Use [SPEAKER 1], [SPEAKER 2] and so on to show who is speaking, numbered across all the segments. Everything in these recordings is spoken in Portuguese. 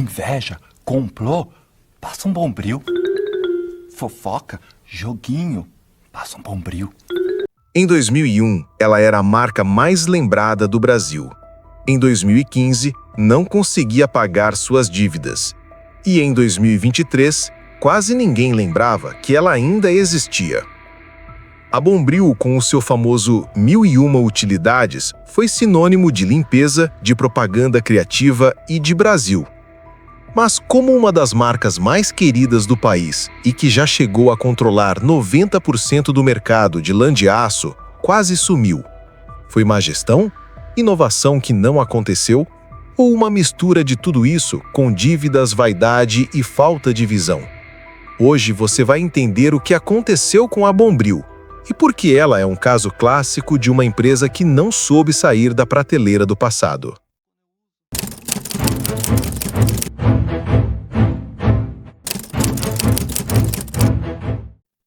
[SPEAKER 1] Inveja, complô, passa um bombril. Fofoca, joguinho, passa um bombril.
[SPEAKER 2] Em 2001, ela era a marca mais lembrada do Brasil. Em 2015, não conseguia pagar suas dívidas. E em 2023, quase ninguém lembrava que ela ainda existia. A Bombril, com o seu famoso 1001 utilidades, foi sinônimo de limpeza, de propaganda criativa e de Brasil. Mas como uma das marcas mais queridas do país e que já chegou a controlar 90% do mercado de lã de aço, quase sumiu. Foi má gestão? Inovação que não aconteceu? Ou uma mistura de tudo isso com dívidas, vaidade e falta de visão? Hoje você vai entender o que aconteceu com a Bombril e por que ela é um caso clássico de uma empresa que não soube sair da prateleira do passado.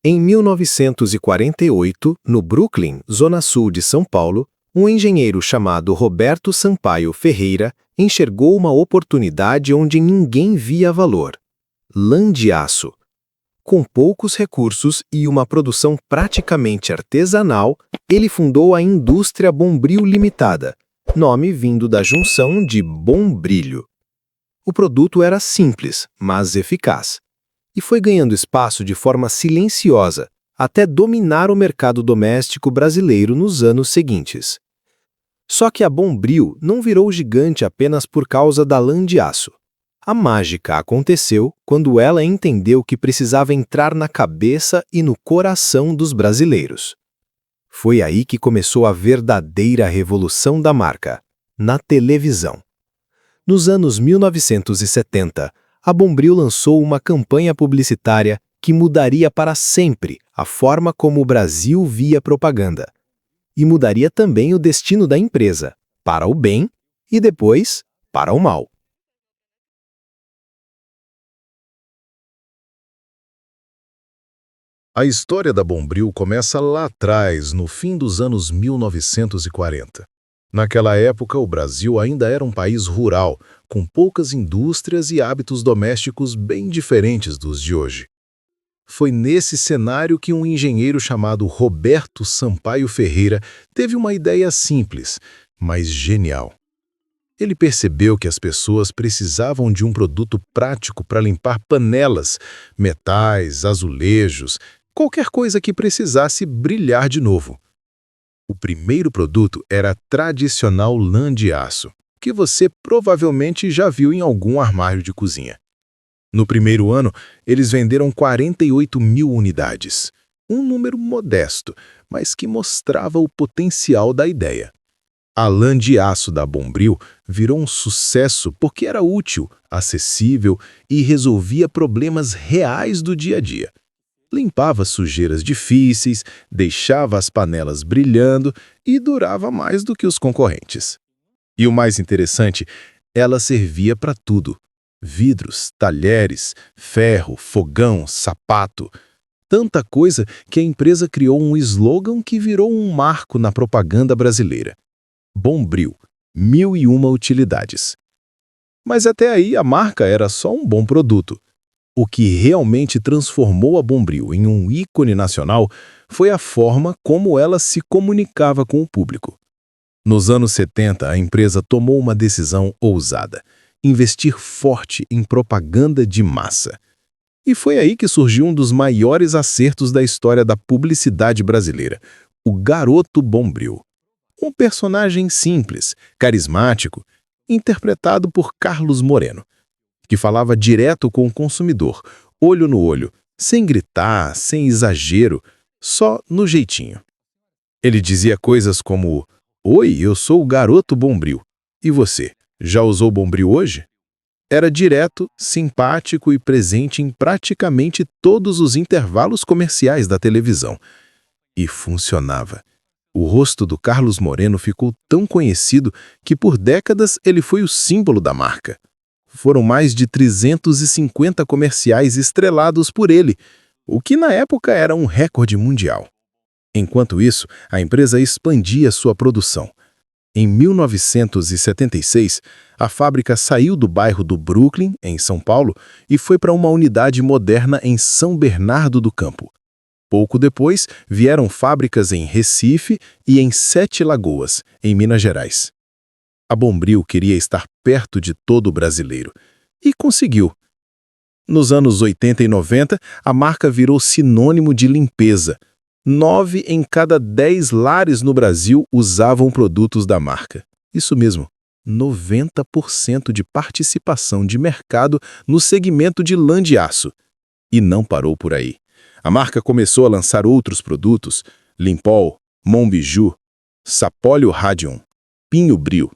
[SPEAKER 2] Em 1948, no Brooklyn, zona sul de São Paulo, um engenheiro chamado Roberto Sampaio Ferreira enxergou uma oportunidade onde ninguém via valor: lã de aço. Com poucos recursos e uma produção praticamente artesanal, ele fundou a Indústria Bombril Limitada, nome vindo da junção de bom brilho. O produto era simples, mas eficaz, e foi ganhando espaço de forma silenciosa, até dominar o mercado doméstico brasileiro nos anos seguintes. Só que a Bombril não virou gigante apenas por causa da lã de aço. A mágica aconteceu quando ela entendeu que precisava entrar na cabeça e no coração dos brasileiros. Foi aí que começou a verdadeira revolução da marca, na televisão. Nos anos 1970, a Bombril lançou uma campanha publicitária que mudaria para sempre a forma como o Brasil via propaganda. E mudaria também o destino da empresa, para o bem e depois para o mal.
[SPEAKER 3] A história da Bombril começa lá atrás, no fim dos anos 1940. Naquela época, o Brasil ainda era um país rural, com poucas indústrias e hábitos domésticos bem diferentes dos de hoje. Foi nesse cenário que um engenheiro chamado Roberto Sampaio Ferreira teve uma ideia simples, mas genial. Ele percebeu que as pessoas precisavam de um produto prático para limpar panelas, metais, azulejos, qualquer coisa que precisasse brilhar de novo. O primeiro produto era a tradicional lã de aço, que você provavelmente já viu em algum armário de cozinha. No primeiro ano, eles venderam 48 mil unidades, um número modesto, mas que mostrava o potencial da ideia. A lã de aço da Bombril virou um sucesso porque era útil, acessível e resolvia problemas reais do dia a dia. Limpava sujeiras difíceis, deixava as panelas brilhando e durava mais do que os concorrentes. E o mais interessante, ela servia para tudo: vidros, talheres, ferro, fogão, sapato. Tanta coisa que a empresa criou um slogan que virou um marco na propaganda brasileira: Bombril, 1001 utilidades. Mas até aí a marca era só um bom produto. O que realmente transformou a Bombril em um ícone nacional foi a forma como ela se comunicava com o público. Nos anos 70, a empresa tomou uma decisão ousada: investir forte em propaganda de massa. E foi aí que surgiu um dos maiores acertos da história da publicidade brasileira: o Garoto Bombril. Um personagem simples, carismático, interpretado por Carlos Moreno, que falava direto com o consumidor, olho no olho, sem gritar, sem exagero, só no jeitinho. Ele dizia coisas como: "Oi, eu sou o Garoto Bombril. E você, já usou Bombril hoje?" Era direto, simpático e presente em praticamente todos os intervalos comerciais da televisão. E funcionava. O rosto do Carlos Moreno ficou tão conhecido que por décadas ele foi o símbolo da marca. Foram mais de 350 comerciais estrelados por ele, o que na época era um recorde mundial. Enquanto isso, a empresa expandia sua produção. Em 1976, a fábrica saiu do bairro do Brooklyn, em São Paulo, e foi para uma unidade moderna em São Bernardo do Campo. Pouco depois, vieram fábricas em Recife e em Sete Lagoas, em Minas Gerais. A Bombril queria estar perto de todo brasileiro. E conseguiu. Nos anos 80 e 90, a marca virou sinônimo de limpeza. 9 em cada 10 lares no Brasil usavam produtos da marca. Isso mesmo, 90% de participação de mercado no segmento de lã de aço. E não parou por aí. A marca começou a lançar outros produtos: Limpol, Monbiju, Sapólio Radion, Pinho Bril.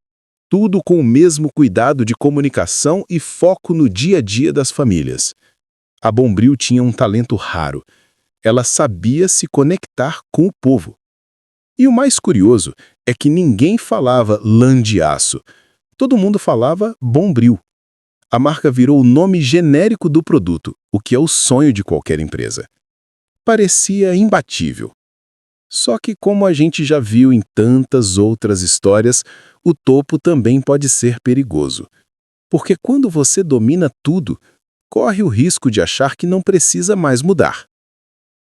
[SPEAKER 3] Tudo com o mesmo cuidado de comunicação e foco no dia a dia das famílias. A Bombril tinha um talento raro. Ela sabia se conectar com o povo. E o mais curioso é que ninguém falava lã de aço. Todo mundo falava Bombril. A marca virou o nome genérico do produto, o que é o sonho de qualquer empresa. Parecia imbatível. Só que, como a gente já viu em tantas outras histórias, o topo também pode ser perigoso. Porque quando você domina tudo, corre o risco de achar que não precisa mais mudar.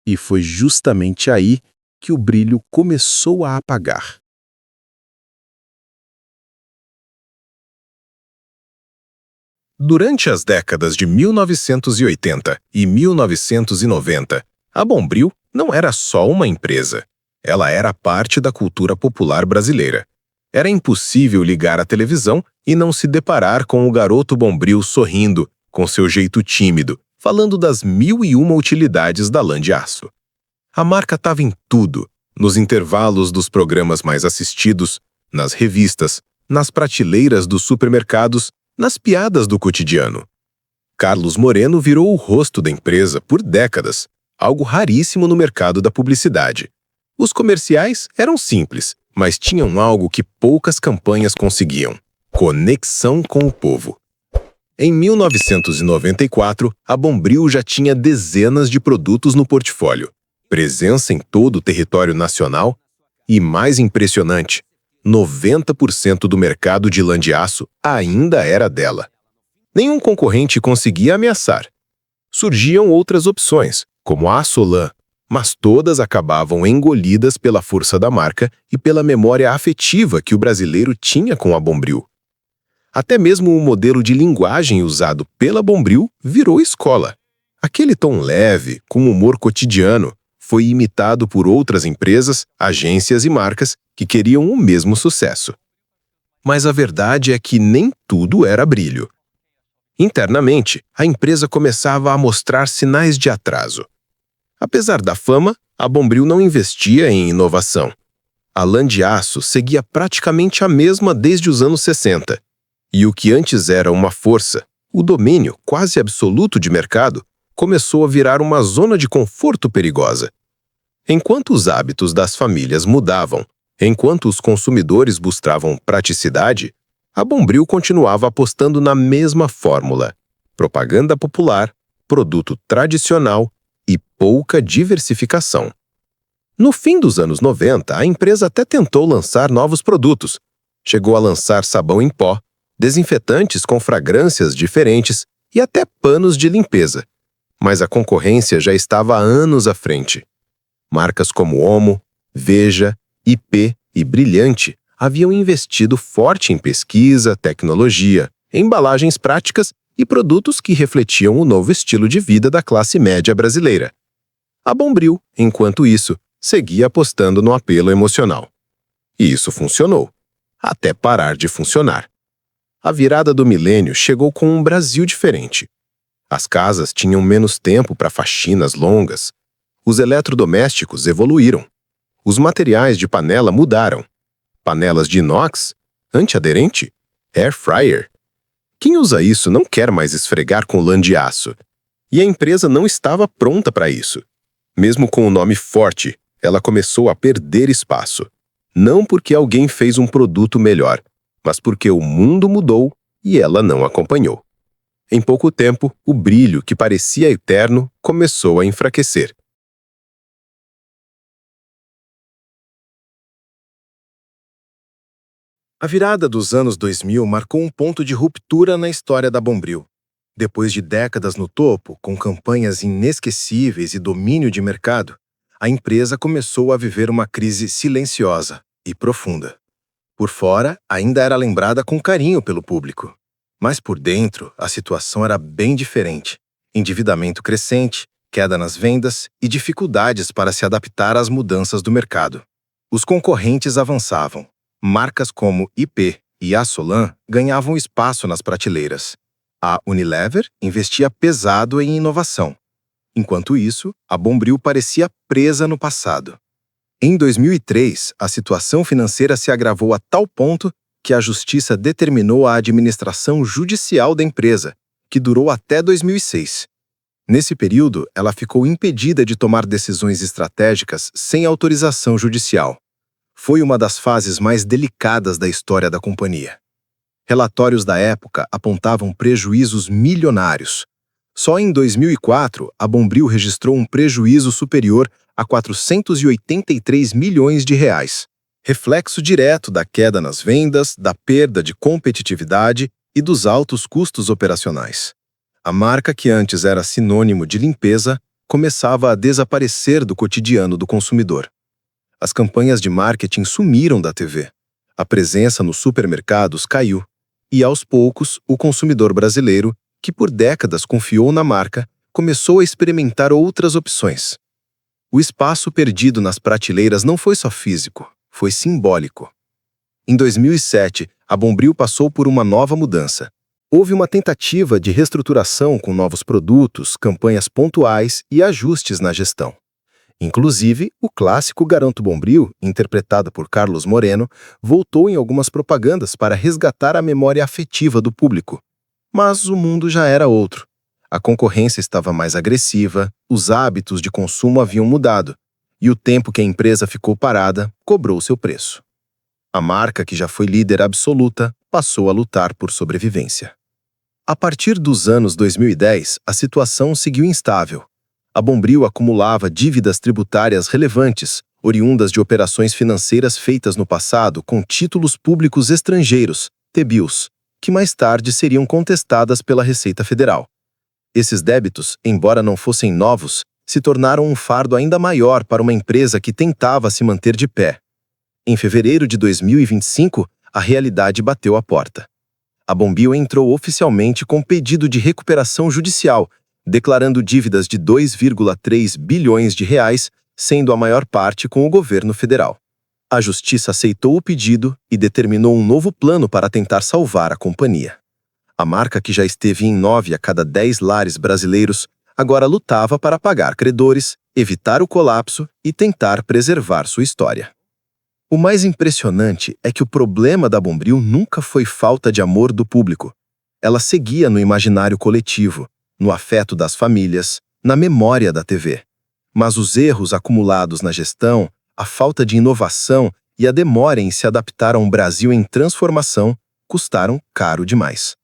[SPEAKER 3] E foi justamente aí que o brilho começou a apagar. Durante as décadas de 1980 e 1990, a Bombril não era só uma empresa. Ela era parte da cultura popular brasileira. Era impossível ligar a televisão e não se deparar com o garoto Bombril sorrindo, com seu jeito tímido, falando das 1001 utilidades da lã de aço. A marca estava em tudo, nos intervalos dos programas mais assistidos, nas revistas, nas prateleiras dos supermercados, nas piadas do cotidiano. Carlos Moreno virou o rosto da empresa por décadas, algo raríssimo no mercado da publicidade. Os comerciais eram simples, mas tinham algo que poucas campanhas conseguiam: conexão com o povo. Em 1994, a Bombril já tinha dezenas de produtos no portfólio, presença em todo o território nacional e, mais impressionante, 90% do mercado de lã de aço ainda era dela. Nenhum concorrente conseguia ameaçar. Surgiam outras opções, como a Açolã, mas todas acabavam engolidas pela força da marca e pela memória afetiva que o brasileiro tinha com a Bombril. Até mesmo o modelo de linguagem usado pela Bombril virou escola. Aquele tom leve, com humor cotidiano, foi imitado por outras empresas, agências e marcas que queriam o mesmo sucesso. Mas a verdade é que nem tudo era brilho. Internamente, a empresa começava a mostrar sinais de atraso. Apesar da fama, a Bombril não investia em inovação. A lã de aço seguia praticamente a mesma desde os anos 60. E o que antes era uma força, o domínio quase absoluto de mercado, começou a virar uma zona de conforto perigosa. Enquanto os hábitos das famílias mudavam, enquanto os consumidores buscavam praticidade, a Bombril continuava apostando na mesma fórmula: propaganda popular, produto tradicional e pouca diversificação. No fim dos anos 90, a empresa até tentou lançar novos produtos. Chegou a lançar sabão em pó, desinfetantes com fragrâncias diferentes e até panos de limpeza. Mas a concorrência já estava há anos à frente. Marcas como Omo, Veja, IP e Brilhante haviam investido forte em pesquisa, tecnologia, embalagens práticas e produtos que refletiam o novo estilo de vida da classe média brasileira. A Bombril, enquanto isso, seguia apostando no apelo emocional. E isso funcionou, até parar de funcionar. A virada do milênio chegou com um Brasil diferente. As casas tinham menos tempo para faxinas longas. Os eletrodomésticos evoluíram. Os materiais de panela mudaram. Panelas de inox, antiaderente, air fryer. Quem usa isso não quer mais esfregar com lã de aço. E a empresa não estava pronta para isso. Mesmo com o nome forte, ela começou a perder espaço. Não porque alguém fez um produto melhor, mas porque o mundo mudou e ela não acompanhou. Em pouco tempo, o brilho, que parecia eterno, começou a enfraquecer.
[SPEAKER 2] A virada dos anos 2000 marcou um ponto de ruptura na história da Bombril. Depois de décadas no topo, com campanhas inesquecíveis e domínio de mercado, a empresa começou a viver uma crise silenciosa e profunda. Por fora, ainda era lembrada com carinho pelo público. Mas por dentro, a situação era bem diferente. Endividamento crescente, queda nas vendas e dificuldades para se adaptar às mudanças do mercado. Os concorrentes avançavam. Marcas como IP e Assolan ganhavam espaço nas prateleiras. A Unilever investia pesado em inovação. Enquanto isso, a Bombril parecia presa no passado. Em 2003, a situação financeira se agravou a tal ponto que a Justiça determinou a administração judicial da empresa, que durou até 2006. Nesse período, ela ficou impedida de tomar decisões estratégicas sem autorização judicial. Foi uma das fases mais delicadas da história da companhia. Relatórios da época apontavam prejuízos milionários. Só em 2004, a Bombril registrou um prejuízo superior a 483 milhões de reais, reflexo direto da queda nas vendas, da perda de competitividade e dos altos custos operacionais. A marca, que antes era sinônimo de limpeza, começava a desaparecer do cotidiano do consumidor. As campanhas de marketing sumiram da TV. A presença nos supermercados caiu. E, aos poucos, o consumidor brasileiro, que por décadas confiou na marca, começou a experimentar outras opções. O espaço perdido nas prateleiras não foi só físico, foi simbólico. Em 2007, a Bombril passou por uma nova mudança. Houve uma tentativa de reestruturação com novos produtos, campanhas pontuais e ajustes na gestão. Inclusive, o clássico Garanto Bombril, interpretado por Carlos Moreno, voltou em algumas propagandas para resgatar a memória afetiva do público. Mas o mundo já era outro. A concorrência estava mais agressiva, os hábitos de consumo haviam mudado, e o tempo que a empresa ficou parada cobrou seu preço. A marca, que já foi líder absoluta, passou a lutar por sobrevivência. A partir dos anos 2010, a situação seguiu instável. A Bombril acumulava dívidas tributárias relevantes, oriundas de operações financeiras feitas no passado com títulos públicos estrangeiros, T-bills, que mais tarde seriam contestadas pela Receita Federal. Esses débitos, embora não fossem novos, se tornaram um fardo ainda maior para uma empresa que tentava se manter de pé. Em fevereiro de 2025, a realidade bateu à porta. A Bombril entrou oficialmente com pedido de recuperação judicial, declarando dívidas de 2,3 bilhões de reais, sendo a maior parte com o governo federal. A Justiça aceitou o pedido e determinou um novo plano para tentar salvar a companhia. A marca, que já esteve em 9 a cada 10 lares brasileiros, agora lutava para pagar credores, evitar o colapso e tentar preservar sua história. O mais impressionante é que o problema da Bombril nunca foi falta de amor do público. Ela seguia no imaginário coletivo, no afeto das famílias, na memória da TV. Mas os erros acumulados na gestão, a falta de inovação e a demora em se adaptar a um Brasil em transformação custaram caro demais.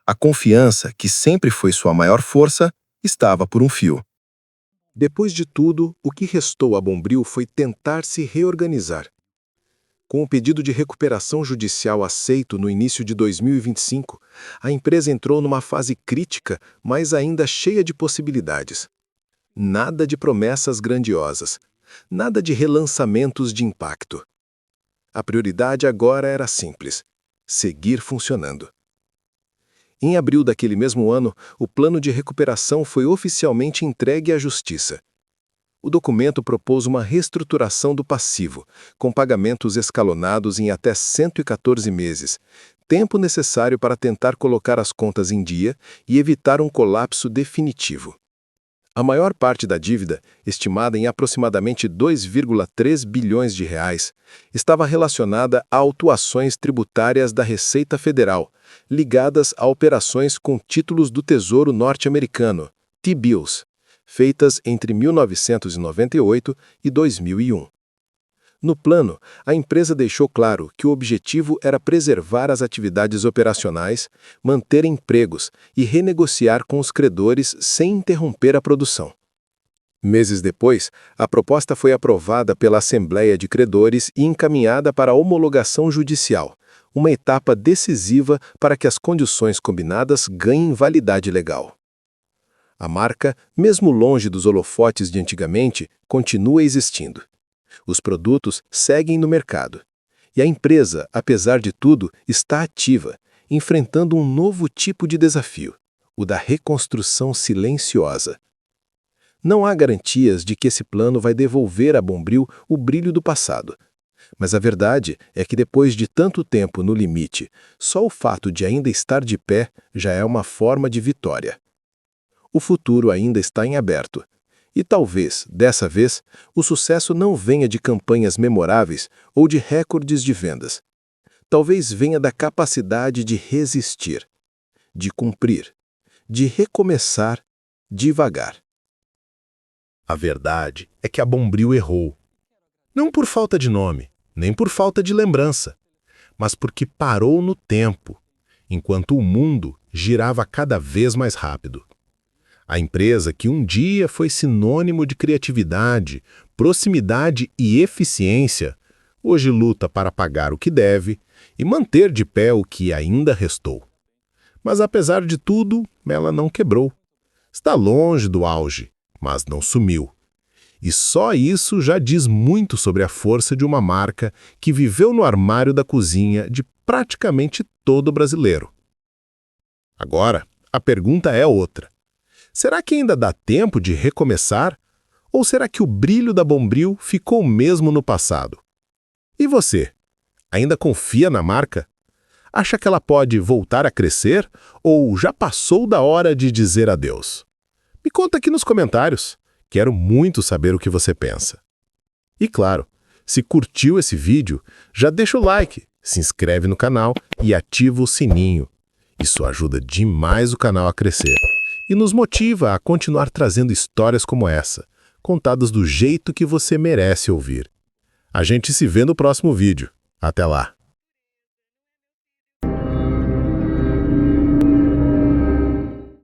[SPEAKER 2] A confiança, que sempre foi sua maior força, estava por um fio. Depois de tudo, o que restou à Bombril foi tentar se reorganizar. Com o pedido de recuperação judicial aceito no início de 2025, a empresa entrou numa fase crítica, mas ainda cheia de possibilidades. Nada de promessas grandiosas, nada de relançamentos de impacto. A prioridade agora era simples: seguir funcionando. Em abril daquele mesmo ano, o plano de recuperação foi oficialmente entregue à Justiça. O documento propôs uma reestruturação do passivo, com pagamentos escalonados em até 114 meses, tempo necessário para tentar colocar as contas em dia e evitar um colapso definitivo. A maior parte da dívida, estimada em aproximadamente 2,3 bilhões de reais, estava relacionada a autuações tributárias da Receita Federal, ligadas a operações com títulos do Tesouro norte-americano, T-bills, feitas entre 1998 e 2001. No plano, a empresa deixou claro que o objetivo era preservar as atividades operacionais, manter empregos e renegociar com os credores sem interromper a produção. Meses depois, a proposta foi aprovada pela Assembleia de Credores e encaminhada para homologação judicial, uma etapa decisiva para que as condições combinadas ganhem validade legal. A marca, mesmo longe dos holofotes de antigamente, continua existindo. Os produtos seguem no mercado. E a empresa, apesar de tudo, está ativa, enfrentando um novo tipo de desafio, o da reconstrução silenciosa. Não há garantias de que esse plano vai devolver a Bombril o brilho do passado. Mas a verdade é que depois de tanto tempo no limite, só o fato de ainda estar de pé já é uma forma de vitória. O futuro ainda está em aberto. E talvez, dessa vez, o sucesso não venha de campanhas memoráveis ou de recordes de vendas. Talvez venha da capacidade de resistir, de cumprir, de recomeçar devagar.
[SPEAKER 3] A verdade é que a Bombril errou. Não por falta de nome, nem por falta de lembrança, mas porque parou no tempo, enquanto o mundo girava cada vez mais rápido. A empresa que um dia foi sinônimo de criatividade, proximidade e eficiência, hoje luta para pagar o que deve e manter de pé o que ainda restou. Mas apesar de tudo, ela não quebrou. Está longe do auge, mas não sumiu. E só isso já diz muito sobre a força de uma marca que viveu no armário da cozinha de praticamente todo brasileiro. Agora, a pergunta é outra. Será que ainda dá tempo de recomeçar? Ou será que o brilho da Bombril ficou mesmo no passado? E você? Ainda confia na marca? Acha que ela pode voltar a crescer? Ou já passou da hora de dizer adeus? Me conta aqui nos comentários. Quero muito saber o que você pensa. E claro, se curtiu esse vídeo, já deixa o like, se inscreve no canal e ativa o sininho. Isso ajuda demais o canal a crescer e nos motiva a continuar trazendo histórias como essa, contadas do jeito que você merece ouvir. A gente se vê no próximo vídeo. Até lá!